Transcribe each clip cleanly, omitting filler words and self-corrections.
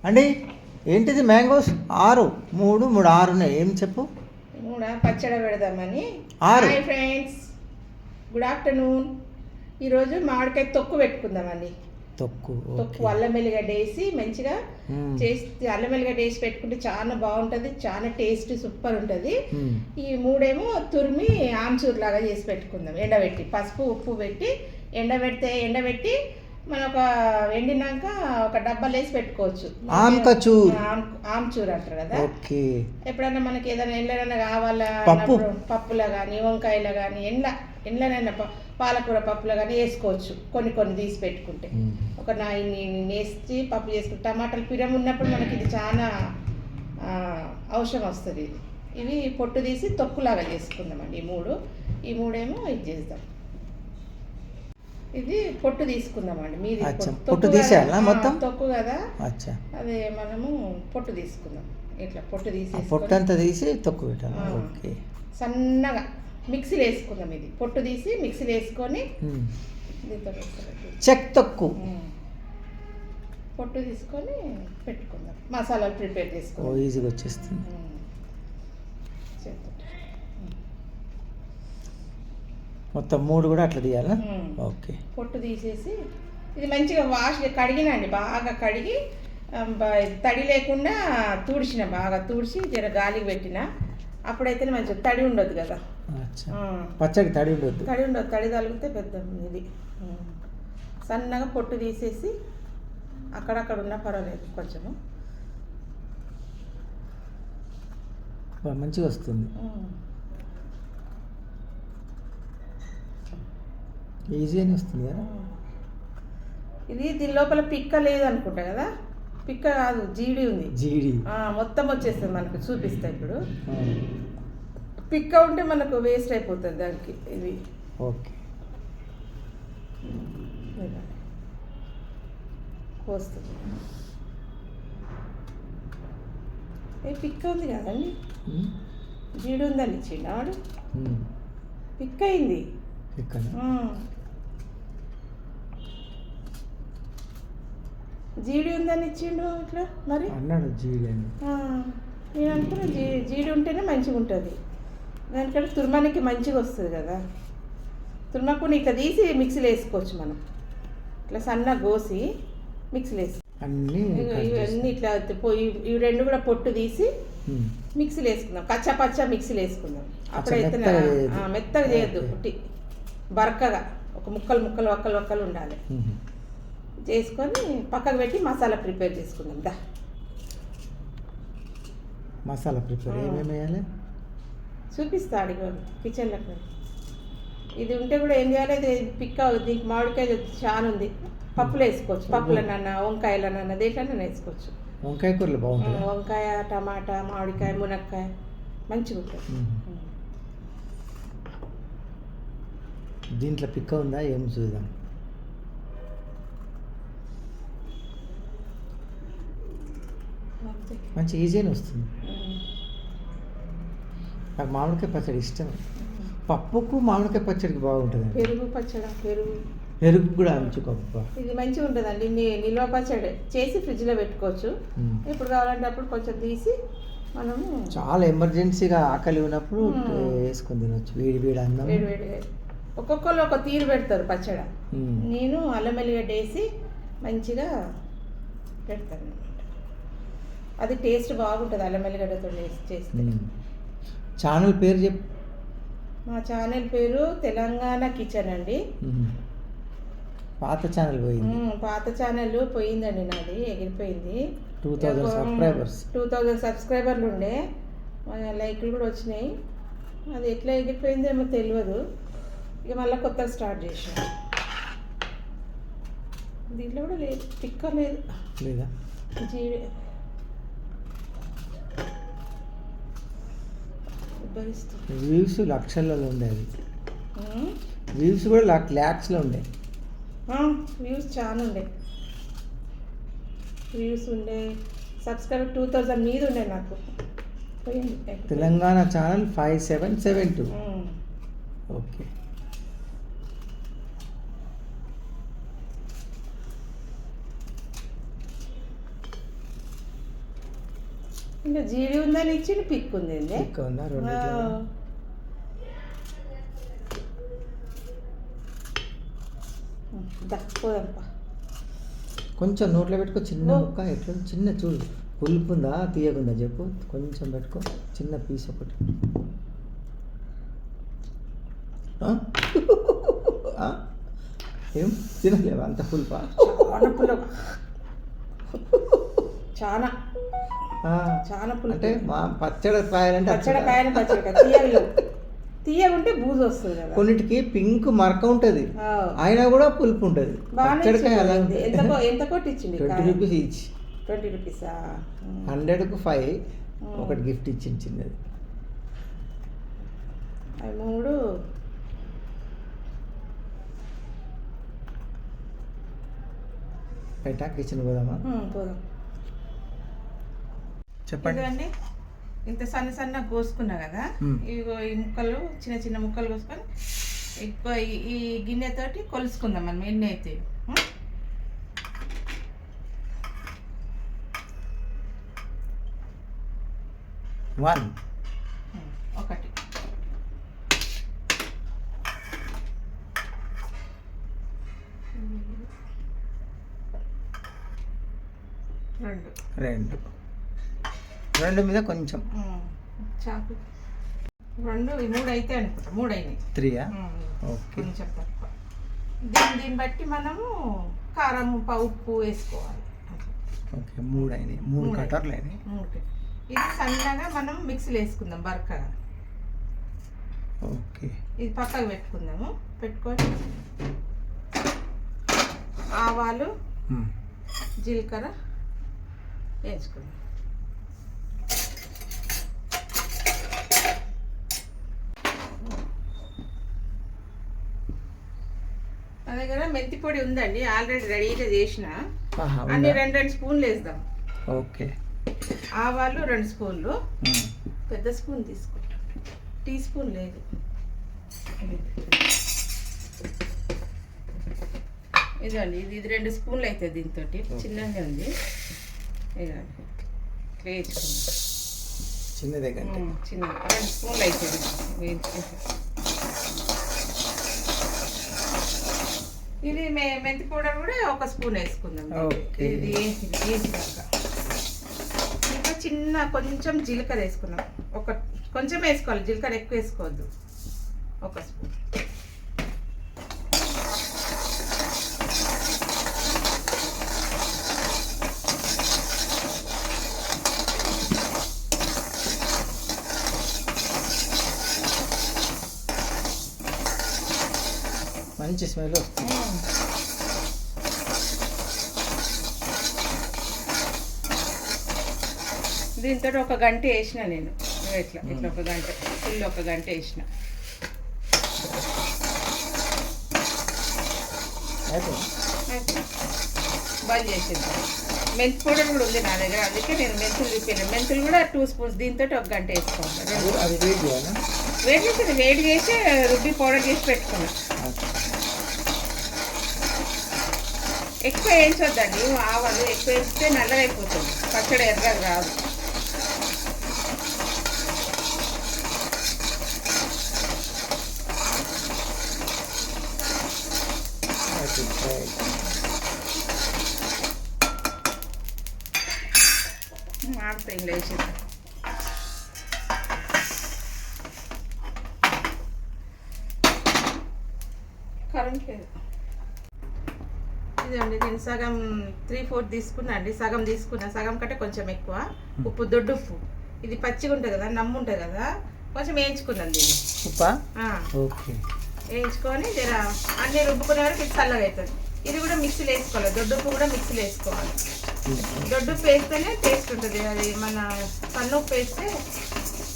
అండి ఏంటిది మ్యాంగోస్ 6 3 3 6 ఉన్నాయి ఏం చెప్పు కూడా పచ్చడి పెడదామని. 6 హాయ్ ఫ్రెండ్స్, గుడ్ ఆఫ్టర్నూన్. ఈరోజు మామిడికాయ తొక్కు పెట్టుకుందామండి. తొక్కు అల్లం వెల్లిగడ్డ వేసి మంచిగా చేసి అల్లం వెల్లిగడ్డ వేసి పెట్టుకుంటే చాలా బాగుంటుంది, చాలా టేస్ట్ సూపర్ ఉంటుంది. ఈ మూడేమో తురిమి ఆమ్చూర్ లాగా చేసి పెట్టుకుందాం. ఎండబెట్టి పసుపు ఉప్పు పెట్టి ఎండబెట్టి మనం ఒక ఎండినాక ఒక డబ్బాలు వేసి పెట్టుకోవచ్చు. ఆమ్చూర్ అంటారు కదా. ఎప్పుడన్నా మనకి ఏదైనా ఎండ్లైనా కావాలా, పప్పులో కానీ వంకాయలో కానీ ఎండ్లనైనా పాలకూర పప్పులో కానీ వేసుకోవచ్చు. కొన్ని తీసి పెట్టుకుంటే ఒక ఇన్ని వేసి పప్పు చేసుకుంటే టమాటాలు పిరం ఉన్నప్పుడు మనకి ఇది చాలా అవసరం వస్తుంది. ఇవి పొట్టు తీసి తొక్కులాగా చేసుకుందామండి. ఈ మూడేమో ఇది చేద్దాం. ఇది పొట్టు తీసుకుందామండి. మీది పొట్టు తీసేయాలా మొత్తం? తొక్కు కదా, అదే మనము పొట్టు తీసుకుందాం. ఇట్లా పొట్టు తీసి పొట్టు అంతా తీసి తొక్కు పెట్టాలి. ఓకే, సన్నగా మిక్సీలో వేసుకుందాం. ఇది పొట్టు తీసి మిక్సీలో వేసుకొని చెక్ తొక్కు పొట్టు తీసుకొని పెట్టుకుందాం. మసాలాలు ప్రిపేర్ చేసుకుందాం. ఈజీగా వచ్చేస్తుంది. మొత్తం 3 కూడా అట్లా తీయాలా? ఓకే. పొట్టు తీసేసి ఇది మంచిగా కడిగినండి. బాగా కడిగి తడి లేకుండా బాగా తుడిచి జర గాలికి పెట్టిన. అప్పుడైతే మంచిగా తడి ఉండదు కదా, పచ్చడి తడి ఉండదు. తడి తగిలితే పెద్ద ఇది. సన్నగా పొట్టు తీసేసి అక్కడక్కడ ఉన్నా పర్వాలేదు, కొంచెము మంచిగా వస్తుంది. ఈజీగానే వస్తుంది కదా. ఇది దీని లోపల పిక్క లేదు అనుకుంటా కదా. పిక్క కాదు, జీడి ఉంది. మొత్తం వచ్చేస్తుంది మనకు. చూపిస్తా ఇప్పుడు. పిక్క ఉంటే మనకు వేస్ట్ అయిపోతుంది దానికి. ఇది ఓకే, వస్తుంది. ఏ పిక్క ఉంది కదండి, జీడి ఉందని ఇచ్చిండు వాడు. పిక్క అయింది. జీడి ఉందని ఇచ్చిండు ఇట్లా మరి అన్నాడు. జీడి అని నేను అనుకున్నా. జీడి ఉంటేనే మంచిగా ఉంటుంది. దానికంటే తుర్మానికి మంచిగా వస్తుంది కదా. తుర్మకుని ఇట్లా తీసి మిక్సీలో వేసుకోవచ్చు మనం. ఇట్లా సన్న కోసి మిక్సీలో వేసి ఇవన్నీ ఇట్లా ఇవి 2 కూడా పొట్టు తీసి మిక్సీలో వేసుకుందాం. పచ్చ మిక్సీలో వేసుకుందాం. అప్పుడైతే మెత్తగా చేయొద్దు, పుట్టి బరకగా ఒక ముక్కలు ఉండాలి. చేసుకొని పక్కకు పెట్టి మసాలా ప్రిపేర్ చేసుకుందాం. మసాలా ప్రిపేర్ ఏమేమి వేయాలి చూపిస్తా అడిగి కిచెన్లోకి. ఇది ఉంటే కూడా ఏం చేయాలి, ఇది పిక్క దీనికి మామిడికాయ చాలా ఉంది. పప్పులు వేసుకోవచ్చు. పప్పులనన్నా వంకాయలనన్నా దేంట్లన్నా వేసుకోవచ్చు. వంకాయ కూరలు బాగుంటుంది. వంకాయ, టమాటా, మామిడికాయ, మునక్కాయ మంచిగా ఉంటుంది. దీంట్లో పిక్క ఉందా ఏం చూద్దాం. మంచి ఈజీగానే వస్తుంది. నాకు మామిడికాయ పచ్చడి ఇష్టం. పప్పుకు మామిడికాయ పచ్చడికి బాగుంటుంది. పెరుగు పచ్చడి, పెరుగు కూడా మంచిగా. ఇది మంచిగా ఉంటుందండి. నిల్వ పచ్చడి చేసి ఫ్రిడ్జ్లో పెట్టుకోవచ్చు. ఇప్పుడు కావాలంటే అప్పుడు కొంచెం తీసి మనము చాలా ఎమర్జెన్సీగా ఆకలి ఉన్నప్పుడు వేసుకొని తినవచ్చు. వేడి అన్నం. ఒక్కొక్కరు ఒక తీరు పెడతారు పచ్చడి. నేను అల్లం వెల్లిగడ్డ వేసి మంచిగా పెడతాను అనమాట. అది టేస్ట్ బాగుంటుంది అల్లం వెల్లిగడ్డతో చేస్తే. ఛానల్ పేరు చెప్పు. మా ఛానల్ పేరు తెలంగాణ కిచెన్ అండి. పాత ఛానల్ పోయిందండి, నాది ఎగిరిపోయింది. 2000 సబ్స్క్రైబర్లు ఉండే, లైక్లు కూడా వచ్చినాయి. అది ఎట్లా ఎగిరిపోయిందేమో తెలియదు. ఇక మళ్ళీ కొత్తగా స్టార్ట్ చేసాను. దీంట్లో కూడా లేదు, పిక్క లేదా. వ్యూస్ లక్షలలో ఉండేది. వ్యూస్ కూడా ల్యాక్స్లో ఉండే. వ్యూస్ చాలా ఉండే. సబ్స్క్రైబర్ 2000 మీద ఉండే నాకు. తెలంగాణ ఛానల్ 5772. ఓకే. ఇంకా జీడి ఉందని ఇచ్చి పిక్ ఉంది ఎక్కువ ఉందా రెండు దక్కిపోదంపా. కొంచెం నోట్లో పెట్టుకో చిన్న ముక్క ఎట్లా చిన్న చూడు పులుపు ఉందా తీయకుందా చెప్పు కొంచెం పెట్టుకో చిన్న పీస్ ఒకటి ఏం తినలేవా అంత పులుపా చాలా పులుపు చాలా చాలా పులుపు అంటే మా పచ్చడి కాయాలంటే పచ్చడి తీయగా ఉంటే బూజు వస్తుంది కదా. కొన్నిటికి పింక్ మరక ఉంటుంది అయినా కూడా పులుపు ఉంటుంది. పచ్చడికాయ అలా ఎంత కొట్టించింది? 20 రూపీస్ ఈచ్. 20 రూపీసా? 100కు 5 ఒకటి గిఫ్ట్ ఇచ్చింది చిన్నది. అవి 3 బయట కిచెన్ పోదామా? పోదాం. చెప్పండి. అండి ఇంత సన్న కోసుకున్నా కదా, ఇగో ఈ ముక్కలు చిన్న చిన్న ముక్కలు కోసుకొని ఎక్కువ ఈ గిన్నెతోటి కొలుసుకుందాం మనం ఎన్ని అయితే. ఒకటి 2 మీద కొంచెం చాకు 2 3 అయితే అనుకుంటా. 3 అయినాయి. 3 ఓకే. కొంచెం తక్కువ. దీన్ని బట్టి మనము కారం ఉప్పు వేసుకోవాలి. ఓకే 3 అయినాయి. 3 కటర్లు అయినాయి. ఇది సన్నగా మనం మిక్సీలో వేసుకుందాం బరకగా. ఓకే ఇది పక్కకు పెట్టుకుందాము. పెట్టుకొని ఆవాలు జీలకర్ర వేసుకుందాం. నా దగ్గర మెంతి పొడి ఉందండి, ఆల్రెడీ రెడీగా చేసిన. అన్ని 2 స్పూన్లు వేద్దాం. ఓకే. ఆవాలు 2 స్పూన్లు, పెద్ద స్పూన్ తీసుకుంటాం, టీ స్పూన్ లేదు. ఇదండి ఇది 2 స్పూన్లు అవుతుంది. దీంతో చిన్నగా ఉంది. ఇదండి వేయించుకుందాం. చిన్నదే కంటే చిన్న 2 స్పూన్లు అవుతుంది వేయించుకుంటాం. ఇది మెంతి పౌడర్ కూడా 1 స్పూన్ వేసుకుందాం. ఇది వేసినాక ఇంకా చిన్న కొంచెం జీలకర్ర వేసుకున్నాం. కొంచెం వేసుకోవాలి, జీలకర్ర ఎక్కువ వేసుకోవద్దు. 1 స్పూన్. మంచి స్మెల్ వస్తుంది. దీంతో 1 గంట వేసిన నేను. ఇట్లా 1 గంట ఫుల్ 1 గంట వేసిన. బంద్ చేసింది. మెంతి పౌడర్ కూడా ఉంది నా దగ్గర, అందుకే నేను మెంతులు చూపించాను. మెంతులు కూడా 2 స్పూన్స్. దీంతో 1 గంట వేసుకోవాలి. వేడి చేసి రుబ్బి పౌడర్ చేసి పెట్టుకున్నా. ఎక్కువ వేయించొద్దండి ఆవాలు. ఎక్కువ వేస్తే నల్లగా అయిపోతుంది, పచ్చడి ఎర్రగా రాదు. మాడుతాయి ఇంట్లో వేసేది. కరెంట్ లేదు. ఇదండి నేను సగం 3/4 తీసుకున్నా అండి. సగం తీసుకున్నా, సగం కంటే కొంచెం ఎక్కువ. ఉప్పు, దొడ్డు ఉప్పు. ఇది పచ్చిగా ఉంటుంది కదా, నమ్ము ఉంటుంది కదా, కొంచెం వేయించుకున్నాను దీన్ని. ఓకే. వేయించుకొని జర అన్నీ రుబ్బుకునే వరకు ఇది చల్లగా అవుతుంది. ఇది కూడా మిక్సీలో వేసుకోవాలి. దొడ్డు ఉప్పు కూడా మిక్సీలో వేసుకోవాలి. దొడ్డు ఉప్పు వేస్తేనే టేస్ట్ ఉంటుంది. అది మన సన్న ఉప్పు వేస్తే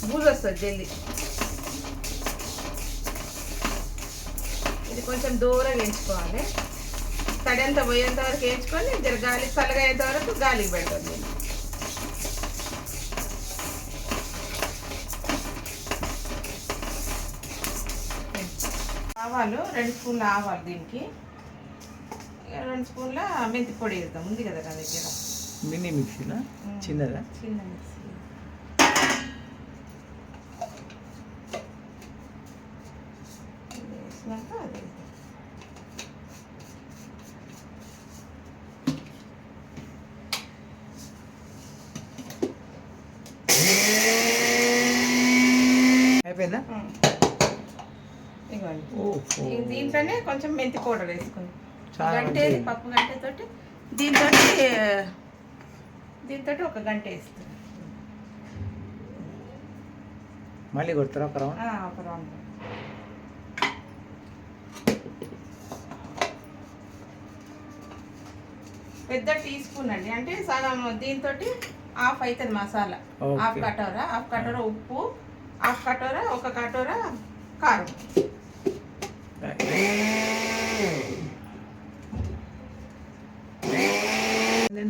బూజు వస్తుంది జల్దీ. ఇది కొంచెం దూరంగా వేయించుకోవాలి. తడి అంతా పోయేంత వరకు వేయించుకొని జర గాలి చల్లగా అయ్యేంత వరకు గాలికి పెడుతుంది. ఆవాలు 2 స్పూన్ల ఆవాలు, దీనికి 2 స్పూన్ల మెంతి పొడి వేద్దాం. ఉంది కదా నా దగ్గర మినీ మిక్సీనా? చిన్నదా? చిన్న మిక్సీ. అయిపోయిందా? ఇవ్వండి. ఓహో. దీంట్లోనే కొంచెం మెంతి పౌడర్ వేసుకుంది, చాలా గంటేది మంచిది. పప్పు గంటతోటి దీంతో ఒక గంట వేస్తుంది. మళ్ళీ కొడతారా ఒక రౌండ్? ఒక రౌండ్. పెద్ద టీ స్పూన్ అండి, అంటే సగం దీంతో హాఫ్ అవుతుంది మసాలా. ఓకే. హాఫ్ కటోరా ఉప్పు, హాఫ్ కటోరా ఒక కటోరా కారం.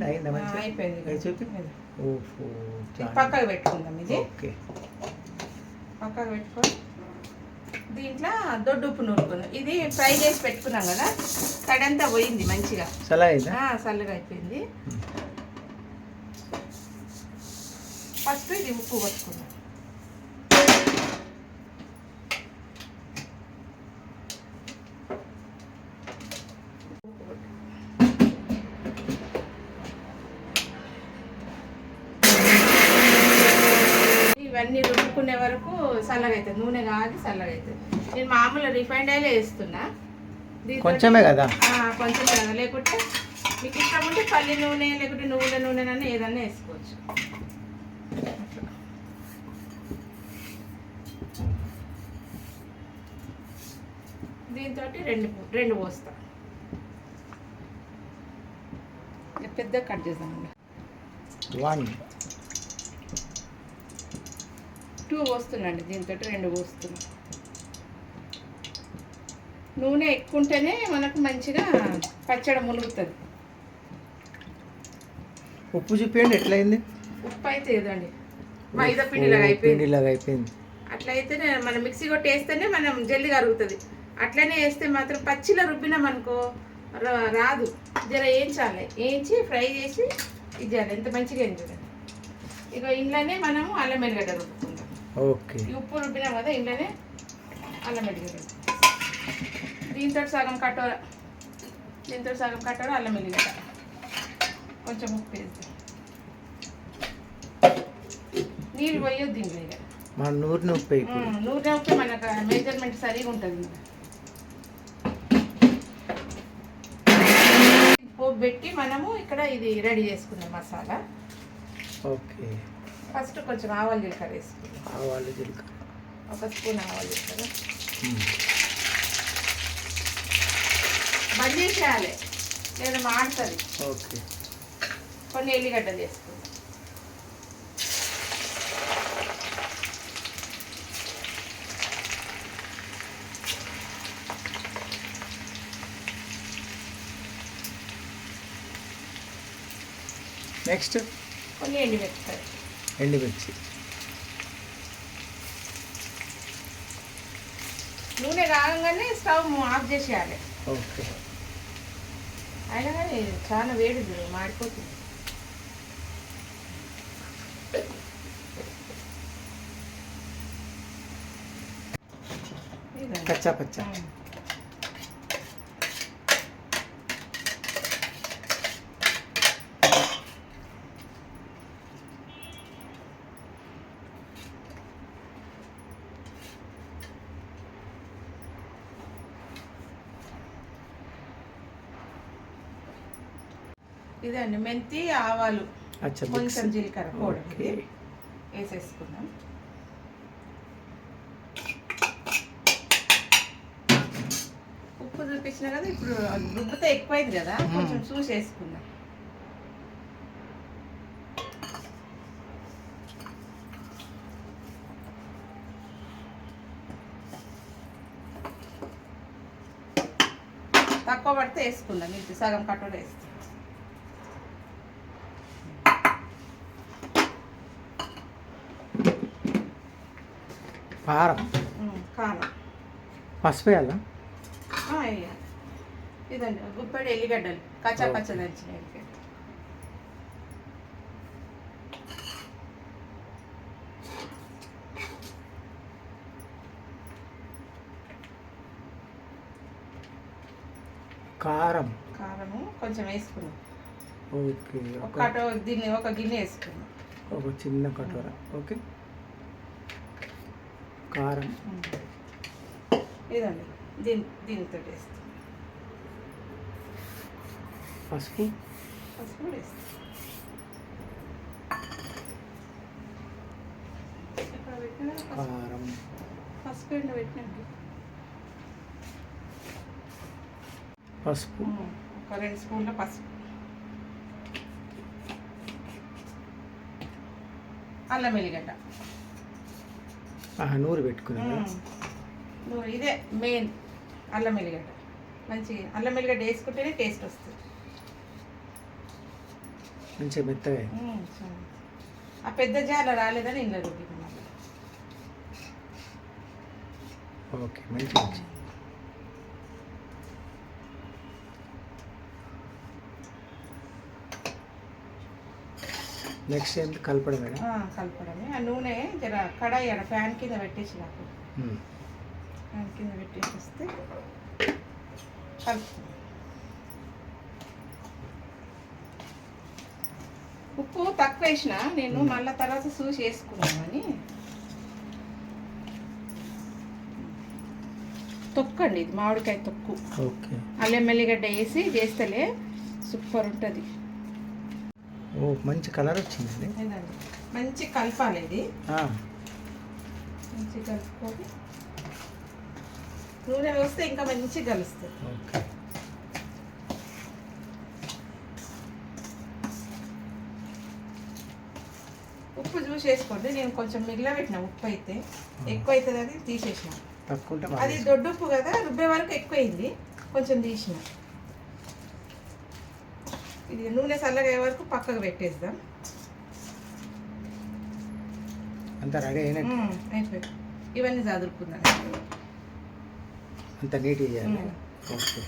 అయిందా మంచిగా? అయిపోయింది. అది చూపి. ఓహో, చాలా. పక్కకు పెట్టుకుందాం. ఇది ఓకే. పక్కకు పెట్టుకొని దీంట్లో దొడ్డు ఉప్పు నూరుకుందాం. ఇది ఫ్రై చేసి పెట్టుకున్నాం కదా, తడంతా పోయింది మంచిగా, చల్లగా అయిపోయింది. ఫస్ట్ ఇది ఉప్పు కొట్టుకుందాం. ఇవన్నీ రుబ్బుకునే వరకు చల్లగా అవుతుంది, నూనె కాగి చల్లగా అవుతుంది. నేను మామూలు రిఫైండ్ ఆయిల్ వేస్తున్నా, కొంచెమే కదా, కొంచెమే కదా. లేకుంటే మీకు ఇష్టం ఉంటే పల్లి నూనె లేకుంటే నువ్వుల నూనెనన్నా ఏదన్నా వేసుకోవచ్చు. దీంతో రెండు పోస్తా. పెద్ద కట్ చేద్దామండి. 2 పోస్తున్నాండి, దీంతో 2 పోస్తున్నా. నూనె ఎక్కువ ఉంటేనే మనకు మంచిగా పచ్చడి మునుగుతుంది. ఉప్పు చూపించండి ఎట్లయింది. ఉప్పు అయితే ఏదండి మైదా పిండిలాగా అయిపోయింది. అట్లయితేనే మనం మిక్సీ కొట్టి వేస్తేనే మనం జల్ది కరుగుతుంది. అట్లనే వేస్తే మాత్రం పచ్చిలో రుబ్బినాం అనుకో రాదు. జర వేయించాలి, వేయించి ఫ్రై చేసి ఇది చేయాలి. ఎంత మంచిగా అయింది చూడండి. ఇక ఇంట్లోనే మనము అల్లం ఎల్లిగడ్డ రుబ్బుకుందాం. ఓకే. ఈ ఉప్పు రుబ్బినాం కదా, ఇంట్లోనే అల్లం ఎల్లిగడ్డ. దీంతో సగం కటోర అల్లం ఎల్లిగడ్డ, కొంచెం ఉప్పు వేద్దాం. నీళ్ళు పోయొద్దు దీంట్లో. ఇక మన నూనె ఉప్పు మనకు మెజర్మెంట్ సరిగా ఉంటుంది. పోపు పెట్టి మనము ఇక్కడ ఇది రెడీ చేసుకున్నాం మసాలా. ఓకే. ఫస్ట్ కొంచెం ఆవాలు జీలకర్ర వేసుకుందాం. ఒక స్పూన్ ఆవాలు జీలకర్ర బంద్ చేసేయాలి, లేదా మాడుతుంది. ఓకే. కొన్ని ఎల్లిగడ్డలు వేసుకుందాం. నెక్స్ట్ కొన్ని ఎండుమిర్చి. నూనె కాగానే స్టవ్ ఆఫ్ చేసేయాలి. ఓకే. అయినా కానీ చాలా వేడి మాడిపోతుంది. కచ్చా పచ్చా. ఇదండి మెంతి ఆవాలు, కొంచెం జీలకర్ర పౌడర్ వేసేసుకున్నాం. ఉప్పు చూపించిన కదా, ఇప్పుడు రుబ్బితే ఎక్కువైంది కదా, కొంచెం చూసి వేసుకుందాం. తక్కువ పడితే వేసుకుందాం, ఇది సగం కట్టోడ వేస్తాం. కారం, పసుపు వేయాలా? వేయాలి. ఇదండి గుప్పెడు ఎల్లిగడ్డలు, కచ్చా పచ్చ దంచిన ఎల్లిగడ్డ. కారము కొంచెం వేసుకున్నాం. ఓకే. దీన్ని ఒక గిన్నె వేసుకున్నాం, ఒక చిన్న కటోర. ఓకే. కారం, ఇదండి దీనితో వేస్తాం. పసుపు, పసుపు కూడా వేస్తాం. ఇక్కడ పెట్టిన కారం, పసుపు ఎండ పెట్టినాక పసుపు, ఒక 2 స్పూన్ల పసుపు, అల్లం వెల్లిగడ్డ, నూరు పెట్టుకున్నాను. ఇదే మెయిన్ అల్లం వెల్లిగడ్డ. మంచి అల్లం వెల్లిగడ్డ వేసుకుంటేనే టేస్ట్ వస్తుంది. మంచిగా మెత్తగా ఆ పెద్ద జాల రాలేదని ఇంట్లో రుబ్బినాం. ఓకే, మంచిగా వచ్చింది. నెక్స్ట్ ఏంటి కలపడమేనా? కలపడమే. ఆ నూనె జర కడాయి ఆడ ప్యాన్ కింద పెట్టేసి నాకు ప్యాన్ కింద పెట్టేసి వస్తే కలుపుతాం. ఉప్పు తక్కువ వేసిన నేను మళ్ళీ తర్వాత చూసి వేసుకున్నాను అని. తొక్కండి, ఇది మామిడికాయ తొక్కు. ఓకే. అల్లం వెల్లిగడ్డ వేసి చేస్తేలే సూపర్ ఉంటుంది. ఓ, మంచి కలర్ వచ్చిందండి. మంచి కలపాలి ఇది. మంచి కలుపుకొని నూనె వేస్తే ఇంకా మంచి కలుస్తుంది. ఓకే. ఉప్పు చూసి వేసుకోండి. నేను కొంచెం మిగిలిన పెట్టిన ఉప్పు అయితే ఎక్కువ అవుతుంది అని తీసేసిన. అది దొడ్డు ఉప్పు కదా, రుబ్బే వరకు ఎక్కువైంది, కొంచెం తీసిన. ఇది నూనె చల్లగా అయ్యే వరకు పక్కకు పెట్టేద్దాం. అంత రెడీ అయినట్టు. అయిపోయి ఇవన్నీ చదువుకుందాం. అంత నీట్గా చేయాలి. ఓకే.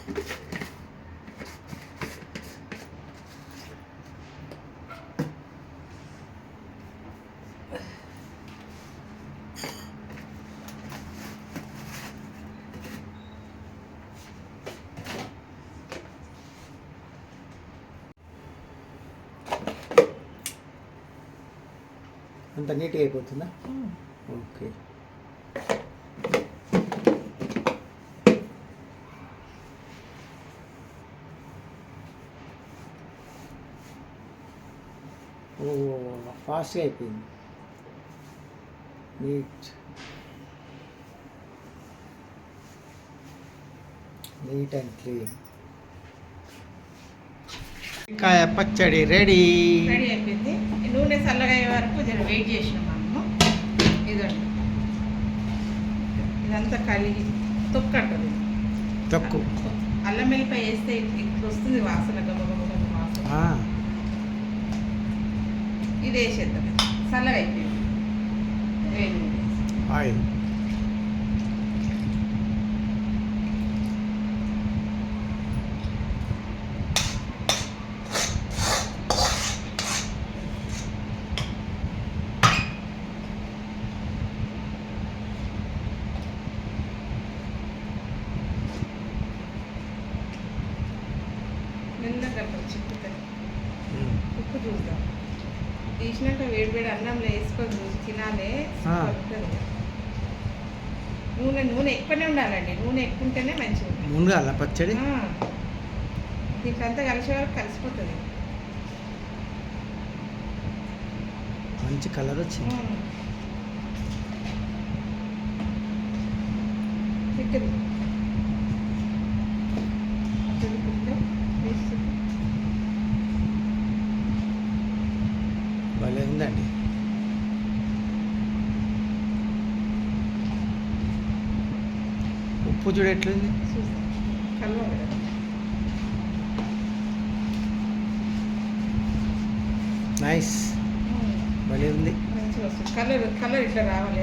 అంత నీట్గా అయిపోతుందా? ఓకే. ఓ, ఫాస్ట్గా అయిపోయింది. Neat and clean. కాయ పచ్చడి రెడీ. రెడీ అయిపోయింది. నూనె చల్లగా అయ్యే వరకు జర వెయిట్ చేసినాం మనము. ఇదండి, ఇదంతా కలిగి తొక్కు అంటుంది. తక్కువ అల్లం వెల్లిపాయ వేస్తే ఇట్లా వస్తుంది వాసన, గబగబ వాసన. ఇది వేసేద్దాం. చల్లగా అయిపోయింది. ఆయిల్. మెల్లగా చిక్కుతుంది. ఉప్పు చూద్దాం. తీసినాక వేడి వేడి అన్నంలో వేసుకొని చూసి తినాలే, ఉంటుంది. నూనె ఎక్కువనే ఉండాలండి. నూనె ఎక్కువ ఉంటేనే మంచిగా ఉంటుంది. మునగాల పచ్చడి దీంట్లో అంతా కలిసే వరకు కలిసిపోతుంది. మంచి కలర్ వచ్చింది. చిక్కుది భలే ఉందండి. ఉప్పు చూడు ఎట్లుంది. కలవాలి కదా. నైస్, భలే ఉంది. మంచిగా వస్తుంది. కలర్ ఇట్లా రావాలి.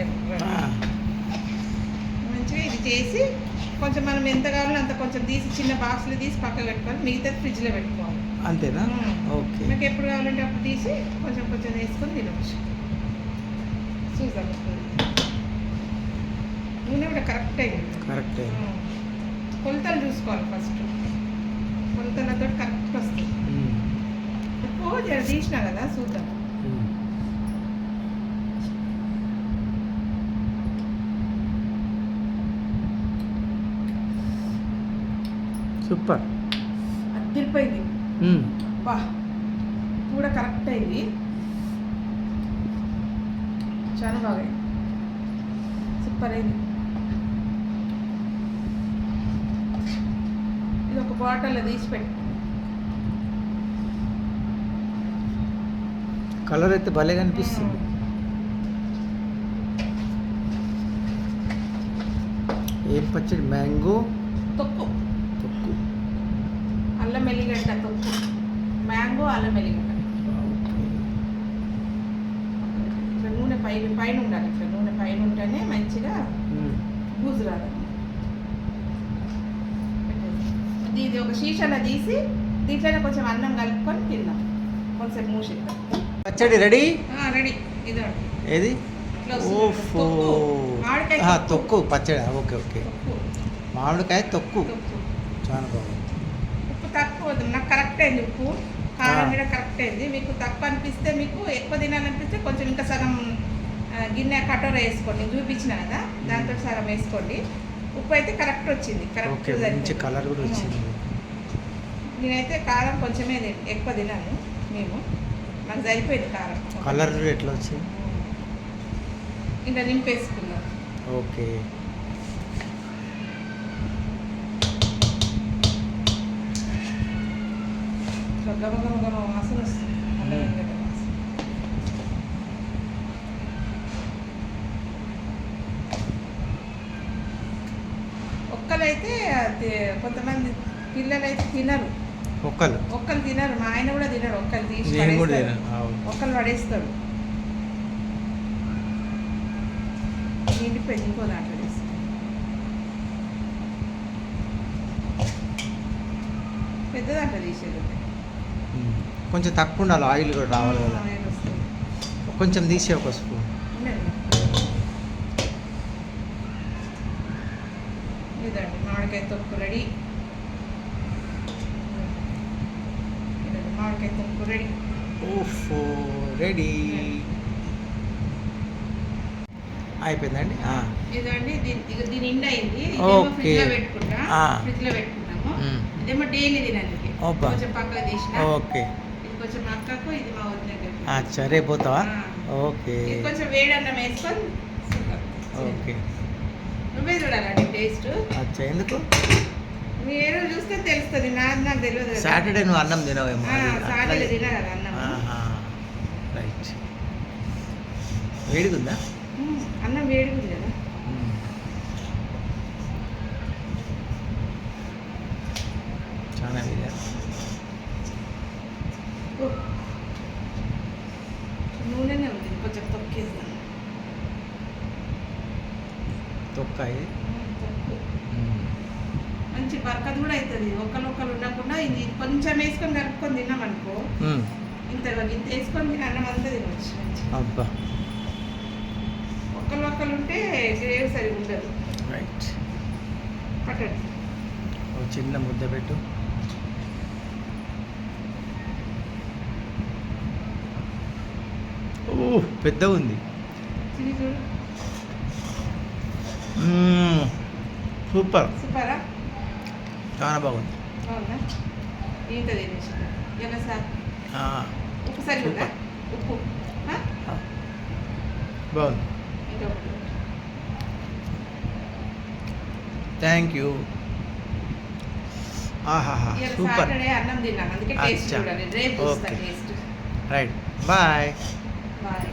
మంచిగా ఇది చేసి కొంచెం మనం ఎంత కావాలో అంత కొంచెం తీసి చిన్న బాక్స్లో తీసి పక్కకు పెట్టుకోవాలి. మిగతా ఫ్రిడ్జ్లో పెట్టుకోవాలి. అంతేనా? ఓకే. నాకు ఎప్పుడు కావాలంటే అప్పుడు తీసి కొంచెం కొంచెం వేసుకొని తినవచ్చు. చూద్దాం. నూనె కూడా కరెక్ట్ అయింది. కరెక్ట్. కొలతలు చూసుకోవాలి ఫస్ట్. కొలతలతో కరెక్ట్ వస్తుంది. ఉప్పు జర తీసినా కదా, చూద్దాం. సూపర్. అదిరిపోయింది. బా కూడా కరెక్ట్ అయింది. చాలా బాగా అయింది. సూపర్ అయింది. ఇది ఒక బాటిల్లో తీసి పెట్టు. కలర్ అయితే భలే కనిపిస్తుంది. ఏం పచ్చడి? మ్యాంగో తొక్కు, తొక్కు, అల్లం వెల్లిగడ్డ తొక్కు, మ్యాంగో అల్లం వెల్లిగడ్డ. ఇట్లా నూనె పైన ఉండాలి. ఇట్లా నూనె పైన ఉంటేనే మంచిగా బూజు రాదు. ఇది ఒక షీషాలో తీసి దీంట్లోనే కొంచెం అన్నం కలుపుకొని తిన్నాం. కొంచెం మూసిద్దాం. పచ్చడి రెడీ. రెడీ. ఇదండి. ఏది? ఇట్లా వస్తుంది. ఓఫో, మామిడికాయ తొక్కు పచ్చడి. Okay okay. తొక్కు. మామిడికాయ తొక్కు. తొక్కు. చాలా బాగుంది. ఉప్పు తక్కువ వద్దు. నాకు కరెక్ట్ అయింది. ఉప్పు కారం కూడా కరెక్ట్ అయింది. మీకు తక్కువ అనిపిస్తే, మీకు ఎక్కువ తినాలనిపిస్తే కొంచెం ఇంకా సగం గిన్నె కటోర వేసుకోండి. నేను చూపించిన కదా, దాంతో సగం వేసుకోండి. ఉప్పు అయితే కరెక్ట్ వచ్చింది. ఓకే, మంచి కరెక్ట్. కలర్ కూడా వచ్చింది. నేనైతే కారం కొంచెమే ఎక్కువ తినాను. మేము నాకు సరిపోయింది కారం. కలర్ ఎట్లా వచ్చింది? ఇంకా నింపేసుకుందాం. ఓకే. ఇట్లా గమ వాసన వస్తుంది. అల్లం వెల్లిగడ్డ వాసన. ఒక్కలైతే కొంతమంది పిల్లలైతే తినరు. ఒక్కలు తినరు. మా ఆయన కూడా తినరు. ఒక్కలు తీసి పడేస్తాడు. ఒక్కలు పడేస్తాడు. నిండిపోయింది. ఇంకో దాంట్లో వేసి పెద్ద దాంట్లో తీసేది. కొంచెం తక్కువ ఉండాలి, ఆయిల్ కూడా రావాలి కదా. ఆయిల్ వస్తుంది. కొంచెం తీసే ఒక స్పూన్. ఉండండి. ఇదండి మామిడికాయ తొక్కు రెడీ. ఇదండి మామిడికాయ తొక్కు రెడీ. ఓఫో, రెడీ అయిపోయిందండి. ఇదండి దీని నిండా అయింది. ఓకే. ఫ్రిడ్జ్లో పెట్టుకుంటా. ఆ. ఫ్రిడ్జ్లో పెట్టుకున్నాము. మ్మ్. ఇదేమో డైలీ తినండి. అబ్బా. కొంచెం పక్కకు తీసిన. ఓకే. ఇది కొంచెం అక్కకు, ఇది మా వదినకి. అచ్చా, రేపు పోతావా? ఆ. ఓకే ఇది కొంచెం వేడి అన్నం వేసుకొని తిందాం. ఓకే. నువ్వే చూడాలండి టేస్ట్. అచ్చా, ఎందుకు? మీరు చూస్తే తెలుస్తుంది. నాకు తెలియదు కదా. సాటర్డే నువ్వు అన్నం తినవేమో. సాటర్డే తినా కదా అన్నం. రైట్. వేడిగా ఉందా? అన్నం వేడిగా ఉంది కదా. చాలా వేడిగా. నూనెనే ఉంది. కొంచెం తొక్కేస్తాను. తొక్కాయి. తొక్కు మంచి బరకత కూడా అవుతుంది. ఒక్కరు ఉండకుండా ఇది కొంచెం వేసుకొని కలుపుకొని తిన్నామనుకో, ఇంత వేసుకొని తిని అన్నం అంతా తినవచ్చు. అబ్బా, ఒక్కరు ఉంటే గ్రేవ్ సరిగా ఉండదు. రైట్. పట్టండి. ఒక చిన్న ముద్ద పెట్టు. పెద్దగా ఉంది. చిన్ని చూడు. సూపర్. సూపరా? చాలా బాగుంది. బాగుందా? ఇంత తినేసి ఎలా సార్ ఉప్పు సరిగ్గా ఉప్పు బాగుంది. ఇంకొకటి. Thank you. ఆహాహా, ఇవాళ సూపర్. సాటర్డే అన్నం తిన్నాను, అందుకే టేస్ట్ అచ్చా. చూడాలి. రేపు చూస్తాను okay. Taste. Right. Bye. Bye.